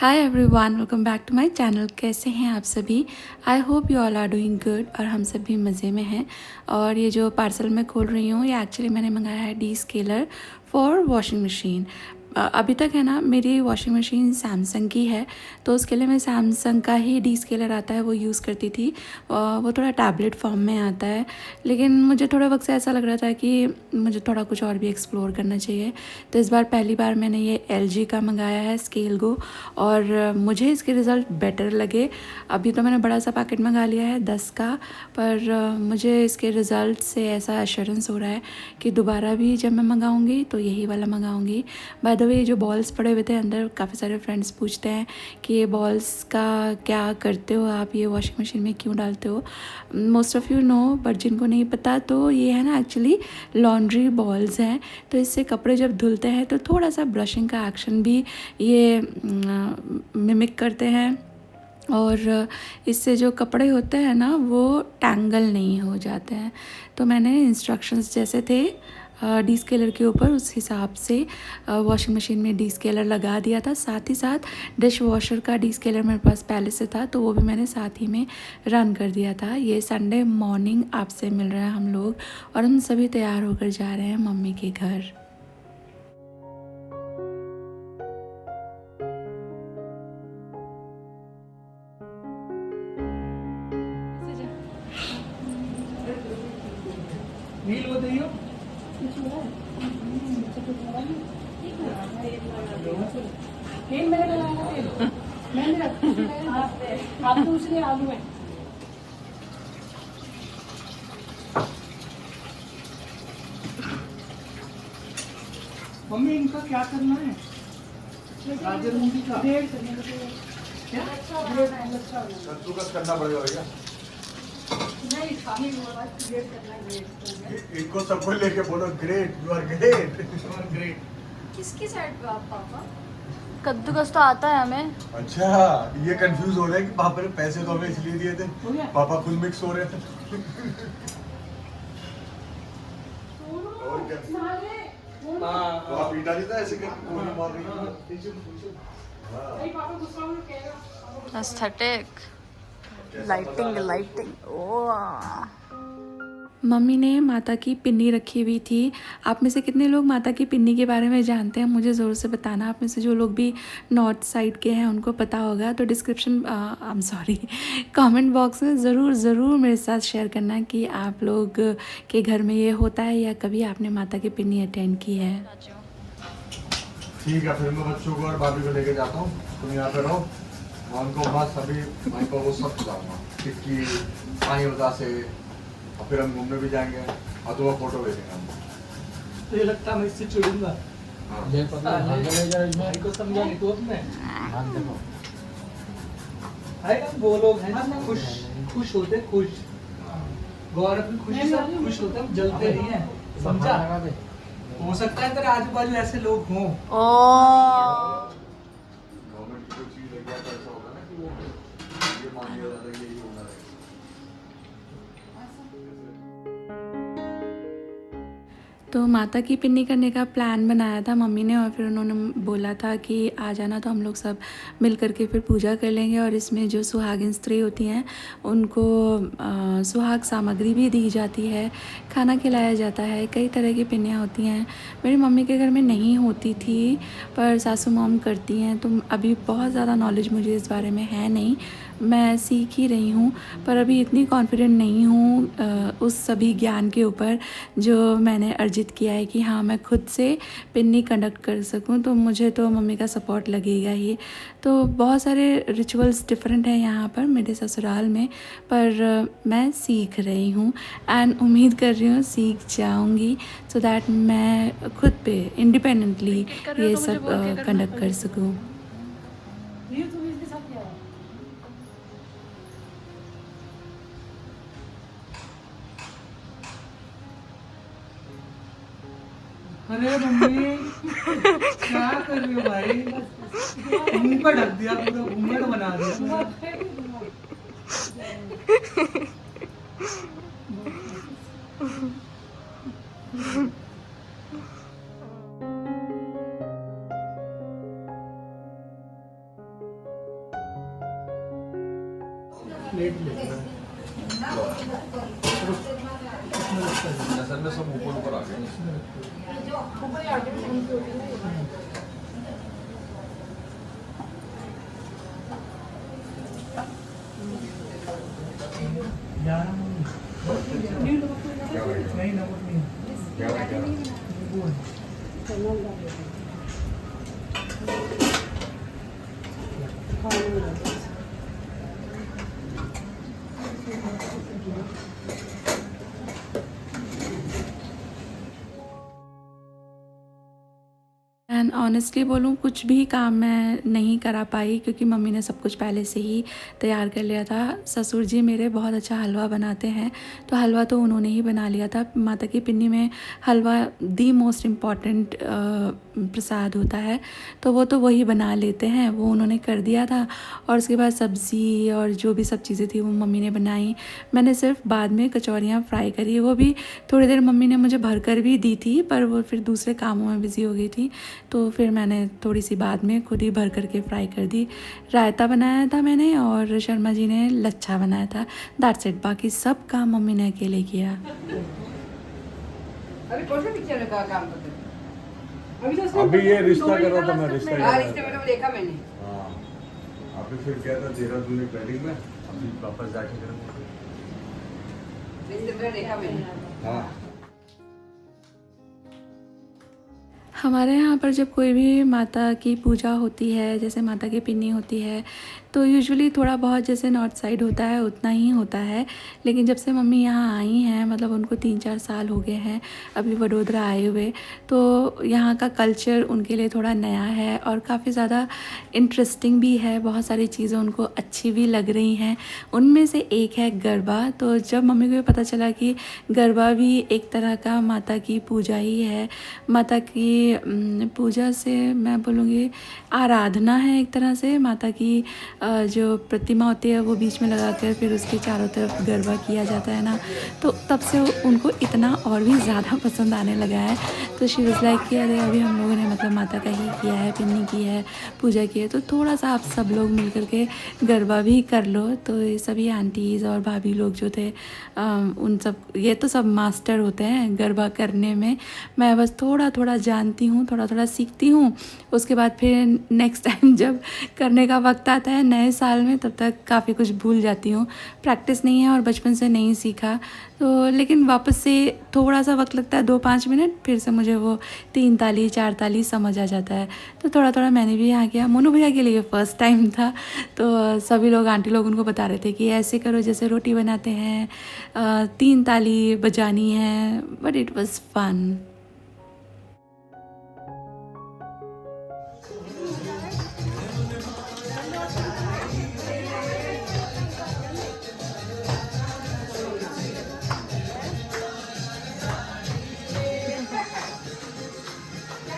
Hi everyone, welcome back to my channel. कैसे हैं आप सभी? I hope you all are doing good और हम सब भी मज़े में हैं। और ये जो पार्सल मैं खोल रही हूँ ये एक्चुअली मैंने मंगाया है D scalar for washing machine. अभी तक है ना, मेरी वॉशिंग मशीन सैमसंग की है, तो उसके लिए मैं सैमसंग का ही डी स्केलर आता है वो यूज़ करती थी। वो थोड़ा टैबलेट फॉर्म में आता है, लेकिन मुझे थोड़ा वक्त से ऐसा लग रहा था कि मुझे थोड़ा कुछ और भी एक्सप्लोर करना चाहिए। तो इस बार पहली बार मैंने ये LG का मंगाया है स्केल गो, और मुझे इसके रिज़ल्ट बेटर लगे। अभी तो मैंने बड़ा सा पैकेट मंगा लिया है 10 का, पर मुझे इसके रिज़ल्ट से ऐसा एश्योरेंस हो रहा है कि दोबारा भी जब मैं मंगाऊंगी तो यही वाला मंगाऊंगी। बाय द वे, जो बॉल्स पड़े हुए थे अंदर, काफ़ी सारे फ्रेंड्स पूछते हैं कि ये बॉल्स का क्या करते हो आप, ये वॉशिंग मशीन में क्यों डालते हो। Most of you know, but जिनको नहीं पता तो ये है ना एक्चुअली लॉन्ड्री बॉल्स हैं। तो इससे कपड़े जब धुलते हैं तो थोड़ा सा ब्रशिंग का एक्शन भी ये मिमिक करते हैं, और इससे जो कपड़े होते हैं ना वो टैंगल नहीं हो जाते हैं। तो मैंने इंस्ट्रक्शंस जैसे थे डी स्केलर के ऊपर, उस हिसाब से वॉशिंग मशीन में डी स्केलर लगा दिया था। साथ ही साथ डिश वॉशर का डी स्केलर मेरे पास पहले से था, तो वो भी मैंने साथ ही में रन कर दिया था। ये संडे मॉर्निंग आपसे मिल रहा है हम लोग, और हम सभी तैयार होकर जा रहे हैं मम्मी के घर। नील बताइयो। तेल मैंने लगाया तेल मैंने रखा आप दूसरे आलू है। मम्मी इनका क्या करना है? गाजर मूली का ग्रेड करने को क्या? कद्दूकस करना पड़ेगा भैया। नहीं, खाने के बाद ग्रेड करना ग्रेड। इनको सबको लेके बोलो ग्रेट, यू आर ग्रेट। और ग्रेट। किसकी साइड पे आप पापा? कद्दूकस तो आता है हमें। अच्छा, ये कंफ्यूज हो रहा है कि पापा ने पैसे तो हमें इसलिए दिए थे, हो गया? पापा खुद मिक्स हो रहे थे। और क्या? तो आप ईटा नहीं था ऐसे करके गोली मार रही थी। हाँ। नहीं पापा गुस्सा में कहेगा। एस्थेटिक लाइटिंग ओह। मम्मी ने माता की पिन्नी रखी हुई थी। आप में से कितने लोग माता की पिन्नी के बारे में जानते हैं, मुझे ज़रूर से बताना। आप में से जो लोग भी नॉर्थ साइड के हैं उनको पता होगा, तो कमेंट बॉक्स में ज़रूर मेरे साथ शेयर करना कि आप लोग के घर में ये होता है या कभी आपने माता की पिन्नी अटेंड की है। ठीक है, फिर मैं बच्चों को और भाभी को लेके जाता हूँ, तुम यहाँ पे रहो। मैं उनको मस्त अभी वहीं पर वो सब खिलाऊंगा, टिक्की, पानी होता से, और फिर हम घूमने भी जाएंगे और तुम्हें फोटो भेजेंगे हम। तो ये लगता है मैं इससे चिढ़ूंगा। हाँ। भाई को समझा नहीं तो अपने भाई हम वो लोग हैं ना खुश होते खुश। गौरव भी खुशी से खुश होते, हम जलते नहीं है, समझा? हो सकता है तेरे आजू बाजू ऐसे लोग हों। गवर्नमेंट की कोई चीज लग जाए तो ऐसा होगा ना कि वो ये मान लिया जाता है कि यही होना है। तो माता की पिन्नी करने का प्लान बनाया था मम्मी ने, और फिर उन्होंने बोला था कि आ जाना, तो हम लोग सब मिल करके फिर पूजा कर लेंगे। और इसमें जो सुहागिन स्त्री होती हैं उनको सुहाग सामग्री भी दी जाती है, खाना खिलाया जाता है, कई तरह की पिन्नियाँ होती हैं। मेरी मम्मी के घर में नहीं होती थी, पर सासू मॉम करती हैं, तो अभी बहुत ज़्यादा नॉलेज मुझे इस बारे में है नहीं, मैं सीख ही रही हूँ। पर अभी इतनी कॉन्फिडेंट नहीं हूँ उस सभी ज्ञान के ऊपर जो मैंने अर्जित किया है कि हाँ मैं खुद से पिन्नी कंडक्ट कर सकूँ। तो मुझे तो मम्मी का सपोर्ट लगेगा ही। तो बहुत सारे रिचुअल्स डिफरेंट हैं यहाँ पर मेरे ससुराल में, पर मैं सीख रही हूँ एंड उम्मीद कर रही हूँ सीख जाऊँगी, सो दैट मैं खुद पे इंडिपेंडेंटली ये सब कंडक्ट कर सकूँ। ये तुम इसके साथ क्या है? अरे मम्मी क्या कर रही हो भाई? मुंह पर ढक दिया, पूरा घूंघट बना दिया। प्लेट ले लो। असल में सब ऊपर ऊपर आ गए। ऊपर ही आके भी उनकी होती है ना ये। नहीं नमक नहीं क्या है क्या? एंड ऑनेस्टली बोलूँ कुछ भी काम मैं नहीं करा पाई क्योंकि मम्मी ने सब कुछ पहले से ही तैयार कर लिया था। ससुर जी मेरे बहुत अच्छा हलवा बनाते हैं, तो हलवा तो उन्होंने ही बना लिया था। माता की पिन्नी में हलवा दी मोस्ट इम्पॉर्टेंट प्रसाद होता है, तो वो वही बना लेते हैं, वो उन्होंने कर दिया था। और उसके बाद सब्ज़ी और जो भी सब चीज़ें थी वो मम्मी ने बनाई। मैंने सिर्फ बाद में कचौरियाँ फ्राई करी, वो भी थोड़ी देर मम्मी ने मुझे भर कर भी दी थी, पर वो फिर दूसरे कामों में बिज़ी हो गई थी, तो फिर मैंने थोड़ी सी बाद में खुद ही भर करके फ्राई कर दी। रायता बनाया था मैंने और शर्मा जी ने लच्छा बनाया था। दैट्स इट, बाकी सब काम मम्मी ने अकेले किया। अभी कौन सा पिक्चर का काम करते हैं? अभी तो अभी ये रिश्ता कर रहा था मैं, रिश्ता हाँ, रिश्ते में तो देखा मैंने। हाँ, अभी फिर क्या था देहरादून में ट्रेनिंग में, अभी वापस जाके करेंगे। रिश्ते में देखा मैंने। हाँ, हमारे यहाँ पर जब कोई भी माता की पूजा होती है, जैसे माता की पिन्नी होती है, तो यूजुअली थोड़ा बहुत जैसे नॉर्थ साइड होता है उतना ही होता है। लेकिन जब से मम्मी यहाँ आई हैं, मतलब उनको 3-4 साल हो गए हैं अभी वडोदरा आए हुए, तो यहाँ का कल्चर उनके लिए थोड़ा नया है और काफ़ी ज़्यादा इंटरेस्टिंग भी है। बहुत सारी चीज़ें उनको अच्छी भी लग रही हैं, उनमें से एक है गरबा। तो जब मम्मी को ये पता चला कि गरबा भी एक तरह का माता की पूजा ही है, माता की पूजा से मैं बोलूँगी आराधना है एक तरह से, माता की जो प्रतिमा होती है वो बीच में लगा कर फिर उसके चारों तरफ गरबा किया जाता है ना, तो तब से उनको इतना और भी ज़्यादा पसंद आने लगा है। तो शी वाज़ लाइक कि अरे अभी हम लोगों ने मतलब माता का ही किया है, पिन्नी की है, पूजा की है, तो थोड़ा सा आप सब लोग मिल कर के गरबा भी कर लो। तो ये सभी आंटीज़ और भाभी लोग जो थे उन सब, ये तो सब मास्टर होते हैं गरबा करने में। मैं बस थोड़ा थोड़ा जानती हूँ, थोड़ा थोड़ा सीखती हूँ, उसके बाद फिर नेक्स्ट टाइम जब करने का वक्त आता है नए साल में, तब तक काफ़ी कुछ भूल जाती हूँ। प्रैक्टिस नहीं है और बचपन से नहीं सीखा, तो लेकिन वापस से थोड़ा सा वक्त लगता है, 2-5 मिनट, फिर से मुझे वो 3 ताली 4 ताली समझ आ जाता है। तो थोड़ा थोड़ा मैंने भी यहाँ किया। मोनू भैया के लिए फर्स्ट टाइम था, तो सभी लोग आंटी लोग उनको बता रहे थे कि ऐसे करो जैसे रोटी बनाते हैं, 3 ताली बजानी है, बट इट वॉज़ फन।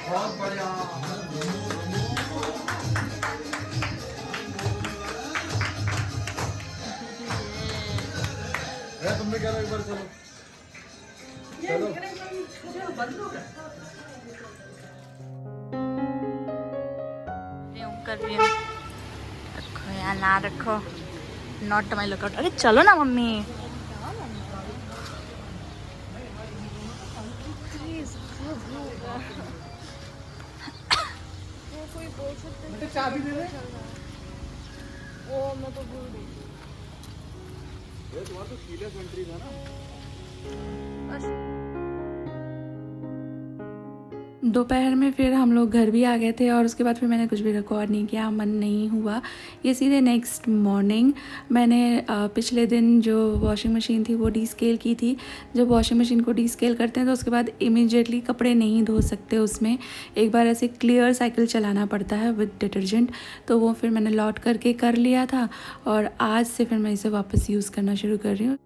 बहुत बढ़िया। तुमने क्या एक बार चलो चलो कर रही हूँ। रखो यार, ना रखो, नॉट माई लुकआउट। अरे चलो ना मम्मी। तो चाबी दे दे। तुम्हारा तो सीरियस कंट्री था ना। दोपहर में फिर हम लोग घर भी आ गए थे और उसके बाद फिर मैंने कुछ भी रिकॉर्ड नहीं किया, मन नहीं हुआ। ये सीधे नेक्स्ट मॉर्निंग मैंने पिछले दिन जो वॉशिंग मशीन थी वो डीस्केल की थी। जब वॉशिंग मशीन को डीस्केल करते हैं तो उसके बाद इमीडिएटली कपड़े नहीं धो सकते, उसमें एक बार ऐसे क्लियर साइकिल चलाना पड़ता है विद डिटर्जेंट। तो वो फिर मैंने लॉट करके कर लिया था और आज से फिर मैं इसे वापस यूज़ करना शुरू कर रही हूँ।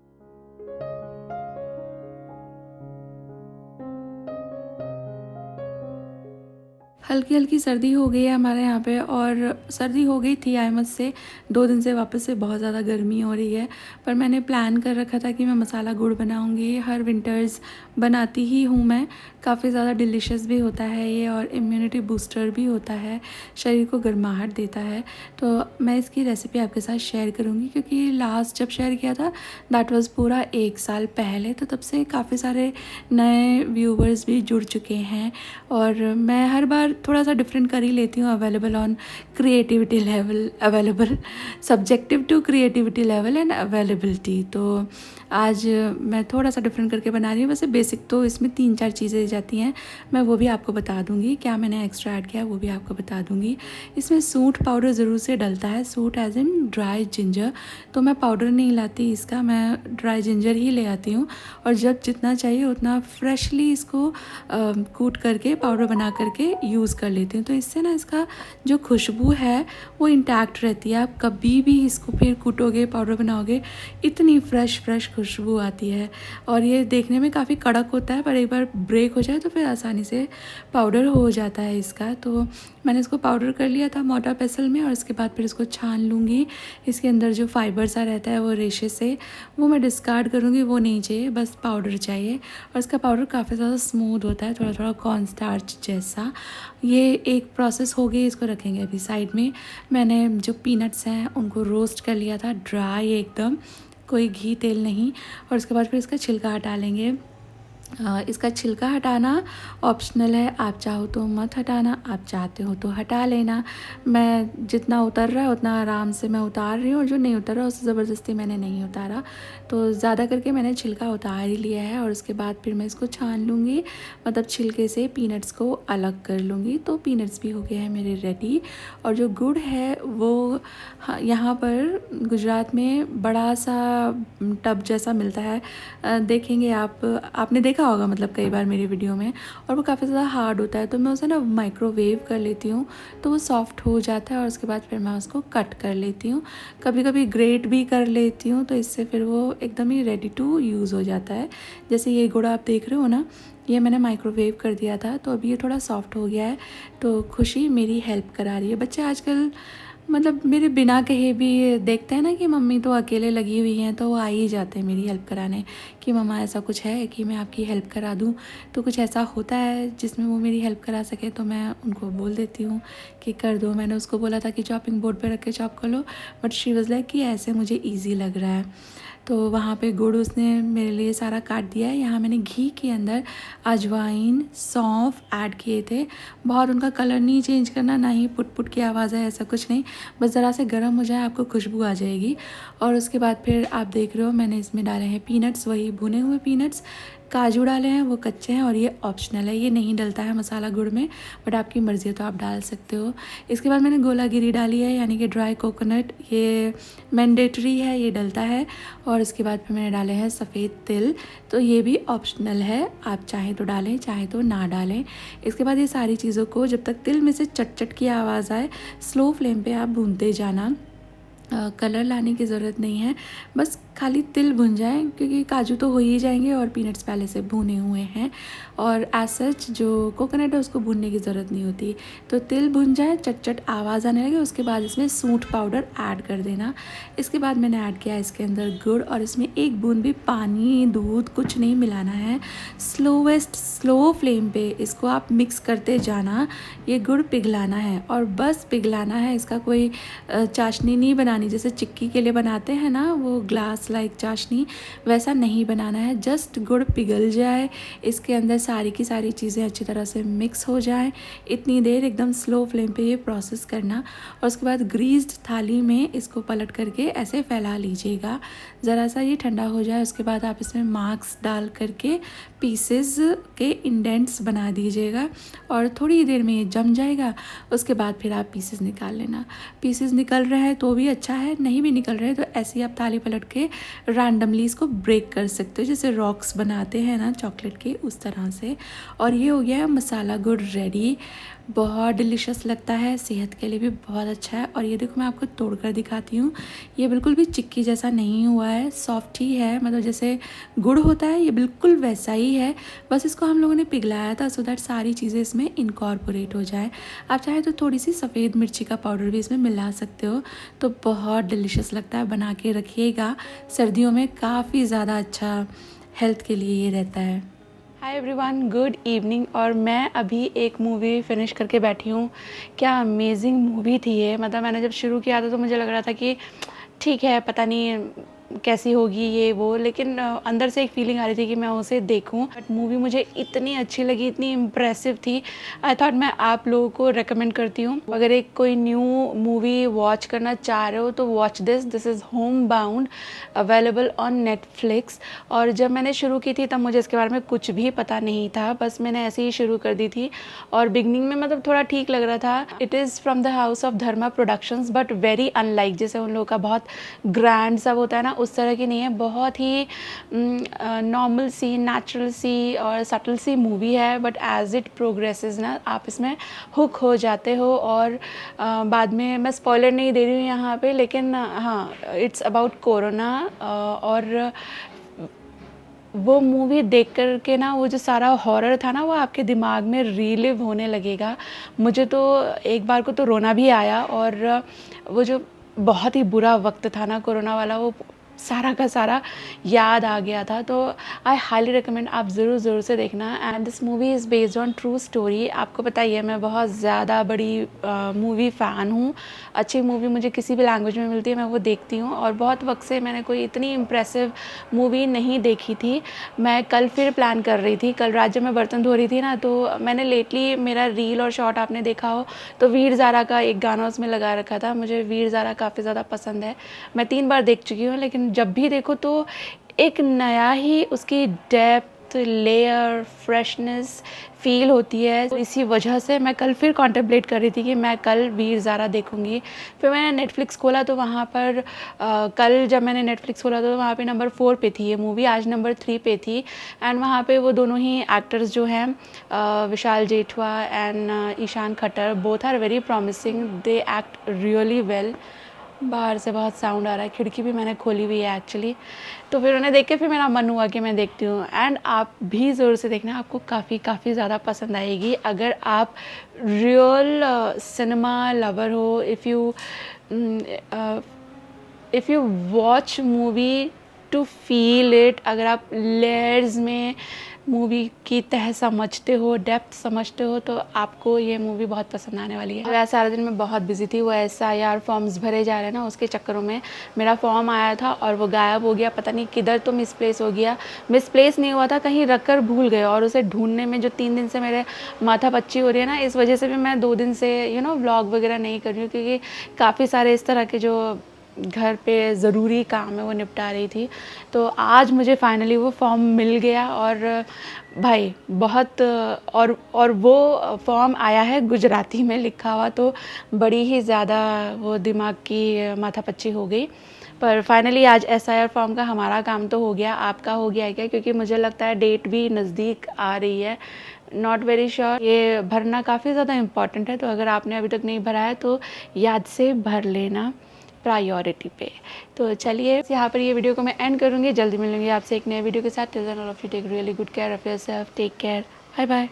हल्की हल्की सर्दी हो गई है हमारे यहाँ पे, और सर्दी हो गई थी आई मस्ट से 2 दिन से वापस से बहुत ज़्यादा गर्मी हो रही है। पर मैंने प्लान कर रखा था कि मैं मसाला गुड़ बनाऊँगी, हर विंटर्स बनाती ही हूँ मैं। काफ़ी ज़्यादा डिलीशियस भी होता है ये, और इम्यूनिटी बूस्टर भी होता है, शरीर को गर्माहट देता है। तो मैं इसकी रेसिपी आपके साथ शेयर करूँगी, क्योंकि लास्ट जब शेयर किया था दैट वाज़ पूरा 1 साल पहले, तो तब से काफ़ी सारे नए व्यूवर्स भी जुड़ चुके हैं। और मैं हर बार थोड़ा सा डिफरेंट कर ही लेती हूँ, available on creativity level, available subjective to creativity level and availability. तो आज मैं थोड़ा सा डिफरेंट करके बना रही हूँ। वैसे बेसिक तो इसमें 3-4 चीज़ें जाती हैं, मैं वो भी आपको बता दूँगी, क्या मैंने एक्स्ट्रा ऐड किया वो भी आपको बता दूँगी। इसमें सूंठ पाउडर ज़रूर से डलता है, सूंठ एज इन ड्राई जिंजर। तो मैं पाउडर नहीं लाती इसका, मैं ड्राई जिंजर ही ले आती हूँ, और जब जितना चाहिए उतना फ्रेशली इसको कूट करके पाउडर बना करके यूज़ कर लेती हूँ। तो इससे ना इसका जो खुशबू है वो इंटैक्ट रहती है। आप कभी भी इसको फिर कूटोगे, पाउडर बनाओगे, इतनी फ्रेश खुशबू आती है। और ये देखने में काफ़ी कड़क होता है, पर एक बार ब्रेक हो जाए तो फिर आसानी से पाउडर हो जाता है इसका। तो मैंने इसको पाउडर कर लिया था मोटा पेसल में, और इसके बाद फिर इसको छान लूँगी। इसके अंदर जो फाइबर सा रहता है वो रेशे से, वो मैं डिस्कार्ड करूँगी, वो नहीं चाहिए, बस पाउडर चाहिए। और इसका पाउडर काफ़ी ज़्यादा स्मूथ होता है, थोड़ा थोड़ा कॉर्न स्टार्च जैसा। ये एक प्रोसेस हो गई, इसको रखेंगे अभी साइड में। मैंने जो पीनट्स हैं उनको रोस्ट कर लिया था, ड्राई एकदम, कोई घी तेल नहीं। और उसके बाद फिर इसका छिलका हटा लेंगे। इसका छिलका हटाना ऑप्शनल है, आप चाहो तो मत हटाना, आप चाहते हो तो हटा लेना। मैं जितना उतर रहा है उतना आराम से मैं उतार रही हूँ, और जो नहीं उतर रहा उससे ज़बरदस्ती मैंने नहीं उतारा। तो ज़्यादा करके मैंने छिलका उतार ही लिया है, और उसके बाद फिर मैं इसको छान लूँगी, मतलब छिलके से पीनट्स को अलग कर लूँगी। तो पीनट्स भी हो गए हैं मेरे रेडी। और जो गुड़ है वो यहाँ पर गुजरात में बड़ा सा टब जैसा मिलता है, देखेंगे आपने देखा होगा मतलब कई बार मेरी वीडियो में। और वो काफ़ी ज़्यादा हार्ड होता है, तो मैं उसे ना माइक्रोवेव कर लेती हूँ, तो वो सॉफ्ट हो जाता है। और उसके बाद फिर मैं उसको कट कर लेती हूँ, कभी कभी ग्रेट भी कर लेती हूँ, तो इससे फिर वो एकदम ही रेडी टू यूज़ हो जाता है। जैसे ये गुड़ आप देख रहे हो ना, ये मैंने माइक्रोवेव कर दिया था, तो अभी ये थोड़ा सॉफ्ट हो गया है। तो खुशी मेरी हेल्प करा रही है। बच्चे आजकल मतलब मेरे बिना कहे भी देखते हैं ना कि मम्मी तो अकेले लगी हुई हैं, तो वो आ ही जाते हैं मेरी हेल्प कराने कि मम्मा ऐसा कुछ है कि मैं आपकी हेल्प करा दूं। तो कुछ ऐसा होता है जिसमें वो मेरी हेल्प करा सके, तो मैं उनको बोल देती हूँ कि कर दो। मैंने उसको बोला था कि चॉपिंग बोर्ड पे रख के चॉप कर लो, बट शी वाज लाइक कि ऐसे मुझे ईजी लग रहा है। तो वहाँ पे गुड़ उसने मेरे लिए सारा काट दिया है। यहाँ मैंने घी के अंदर अजवाइन, सौंफ ऐड किए थे। बहुत उनका कलर नहीं चेंज करना, ना ही पुट पुट की आवाज़ है, ऐसा कुछ नहीं, बस ज़रा से गर्म हो जाए आपको खुशबू आ जाएगी। और उसके बाद फिर आप देख रहे हो मैंने इसमें डाले हैं पीनट्स, वही भुने हुए पीनट्स। काजू डाले हैं, वो कच्चे हैं, और ये ऑप्शनल है, ये नहीं डलता है मसाला गुड़ में, बट आपकी मर्ज़ी है तो आप डाल सकते हो। इसके बाद मैंने गोलागिरी डाली है, यानी कि ड्राई कोकोनट, ये मैंडेटरी है, ये डलता है। और इसके बाद फिर मैंने डाले हैं सफ़ेद तिल, तो ये भी ऑप्शनल है, आप चाहें तो डालें, चाहें तो ना डालें। इसके बाद ये सारी चीज़ों को जब तक तिल में से चट चट की आवाज़ आए, स्लो फ्लेम पे आप भूनते जाना। कलर लाने की ज़रूरत नहीं है, बस खाली तिल भुन जाए, क्योंकि काजू तो हो ही जाएंगे और पीनट्स पहले से भुने हुए हैं। और एज सच जो कोकोनट है उसको भुनने की ज़रूरत नहीं होती। तो तिल भुन जाए, चट चट आवाज़ आने लगे, उसके बाद इसमें सूंठ पाउडर ऐड कर देना। इसके बाद मैंने ऐड किया इसके अंदर गुड़, और इसमें एक बूंद भी पानी, दूध कुछ नहीं मिलाना है। स्लो फ्लेम पे इसको आप मिक्स करते जाना। ये गुड़ पिघलाना है, और बस पिघलाना है, इसका कोई चाशनी नहीं बनानी, जैसे चिक्की के लिए बनाते हैं ना वो ग्लास लाइक चाशनी, वैसा नहीं बनाना है। जस्ट गुड़ पिघल जाए, इसके अंदर सारी की सारी चीज़ें अच्छी तरह से मिक्स हो जाए, इतनी देर एकदम स्लो फ्लेम पे ये प्रोसेस करना। और उसके बाद ग्रीस्ड थाली में इसको पलट करके ऐसे फैला लीजिएगा। ज़रा सा ये ठंडा हो जाए, उसके बाद आप इसमें मार्क्स डाल करके पीसेस के इंडेंट्स बना दीजिएगा, और थोड़ी देर में ये जम जाएगा। उसके बाद फिर आप पीसेस निकाल लेना। पीसेस निकल रहे हैं तो भी अच्छा है, नहीं भी निकल रहे तो ऐसे ही आप थाली पलट के रैंडमली इसको ब्रेक कर सकते हो, जैसे रॉक्स बनाते हैं ना चॉकलेट के, उस तरह से। और ये हो गया मसाला गुड़ रेडी। बहुत डिलीशियस लगता है, सेहत के लिए भी बहुत अच्छा है। और ये देखो मैं आपको तोड़कर दिखाती हूँ, ये बिल्कुल भी चिक्की जैसा नहीं हुआ है, सॉफ्ट ही है, मतलब जैसे गुड़ होता है ये बिल्कुल वैसा ही है। बस इसको हम लोगों ने पिघलाया था सो दैट सारी चीज़ें इसमें इनकॉर्पोरेट हो जाए। आप चाहे तो थोड़ी सी सफ़ेद मिर्ची का पाउडर भी इसमें मिला सकते हो, तो बहुत डिलीशियस लगता है। बना के रखिएगा, सर्दियों में काफ़ी ज़्यादा अच्छा हेल्थ के लिए ये रहता है। Hi everyone, good evening. और मैं अभी एक मूवी फिनिश करके बैठी हूँ। क्या अमेजिंग मूवी थी ये, मतलब मैंने जब शुरू किया था तो मुझे लग रहा था कि ठीक है, पता नहीं कैसी होगी ये वो, लेकिन अंदर से एक फीलिंग आ रही थी कि मैं उसे देखूं। बट मूवी मुझे इतनी अच्छी लगी, इतनी इम्प्रेसिव थी, आई थॉट मैं आप लोगों को रेकमेंड करती हूँ। अगर एक कोई न्यू मूवी वॉच करना चाह रहे हो तो watch this is home bound, available on Netflix. और जब मैंने शुरू की थी तब मुझे इसके बारे में कुछ भी पता नहीं था, बस मैंने ऐसे ही शुरू कर दी थी। और बिगनिंग में मतलब थोड़ा ठीक लग रहा था। It is from the house of Dharma productions, but very unlike, जैसे उन लोगों का बहुत ग्रैंड सब होता है ना, उस तरह की नहीं है। बहुत ही नॉर्मल सी, नेचुरल सी और सटल सी मूवी है, बट एज इट प्रोग्रेसेस ना आप इसमें हुक हो जाते हो। और बाद में मैं स्पॉइलर नहीं दे रही हूँ यहाँ पे, लेकिन हाँ, इट्स अबाउट कोरोना। और वो मूवी देख कर के ना वो जो सारा हॉरर था ना वो आपके दिमाग में रीलिव होने लगेगा। मुझे तो एक बार को तो रोना भी आया, और वो जो बहुत ही बुरा वक्त था ना कोरोना वाला, वो सारा का सारा याद आ गया था। तो आई हाईली रिकमेंड, आप ज़रूर से देखना। And this movie is based on true story. आपको पता ही है मैं बहुत ज़्यादा बड़ी मूवी फ़ैन हूँ। अच्छी मूवी मुझे किसी भी लैंग्वेज में मिलती है मैं वो देखती हूँ, और बहुत वक्त से मैंने कोई इतनी इम्प्रेसिव मूवी नहीं देखी थी। मैं कल फिर प्लान कर रही थी, कल रात जब मैं बर्तन धो रही थी ना, तो मैंने लेटली मेरा रील और शॉर्ट आपने देखा हो तो वीर ज़ारा का एक गाना उसमें लगा रखा था। मुझे वीर ज़ारा काफ़ी ज़्यादा पसंद है, मैं 3 बार देख चुकी हूँ, लेकिन जब भी देखो तो एक नया ही उसकी डेप्थ, लेयर, फ्रेशनेस फील होती है। तो इसी वजह से मैं कल फिर कॉन्टेम्पलेट कर रही थी कि मैं कल वीर ज़ारा देखूंगी। फिर मैंने नेटफ्लिक्स खोला तो वहाँ पर कल जब मैंने नेटफ्लिक्स खोला तो वहाँ पे नंबर 4 पे थी ये मूवी, आज नंबर 3 पे थी। एंड वहाँ पे वो दोनों ही एक्टर्स जो हैं Vishal Jethwa and Ishaan Khattar, both are very promising, they act really well. बाहर से बहुत साउंड आ रहा है, खिड़की भी मैंने खोली हुई है एक्चुअली। तो फिर उन्हें देख के फिर मेरा मन हुआ कि मैं देखती हूँ। एंड आप भी ज़रूर से देखना, आपको काफ़ी ज़्यादा पसंद आएगी। अगर आप रियल सिनेमा लवर हो, if you watch movie two feel it, अगर आप लेयर्स में मूवी की तह समझते हो, डेप्थ समझते हो, तो आपको ये मूवी बहुत पसंद आने वाली है। वैसे सारा दिन मैं बहुत बिजी थी, वो SIR फॉर्म्स भरे जा रहे हैं ना, उसके चक्करों में मेरा फॉर्म आया था और वो गायब हो गया, पता नहीं किधर तो मिसप्लेस हो गया। मिसप्लेस नहीं हुआ था, कहीं रख कर भूल गए, और उसे ढूंढने में जो 3 दिन से मेरे माथा पच्ची हो रही है ना, इस वजह से भी मैं 2 दिन से व्लॉग वगैरह नहीं कर रही हूँ, क्योंकि काफ़ी सारे इस तरह के जो घर पे ज़रूरी काम है वो निपटा रही थी। तो आज मुझे फाइनली वो फॉर्म मिल गया, और भाई बहुत और वो फॉर्म आया है गुजराती में लिखा हुआ, तो बड़ी ही ज़्यादा वो दिमाग की माथापच्ची हो गई। पर फाइनली आज SIR फॉर्म का हमारा काम तो हो गया। आपका हो गया है क्या? क्योंकि मुझे लगता है डेट भी नज़दीक आ रही है, नॉट वेरी श्योर। ये भरना काफ़ी ज़्यादा इम्पॉर्टेंट है, तो अगर आपने अभी तक नहीं भरा है तो याद से भर लेना प्रायोरिटी पे। तो चलिए यहाँ पर ये वीडियो को मैं एंड करूँगी, जल्दी मिलूंगी आपसे एक नए वीडियो के साथ। Till then all of you take really good care of yourself, take care, bye bye.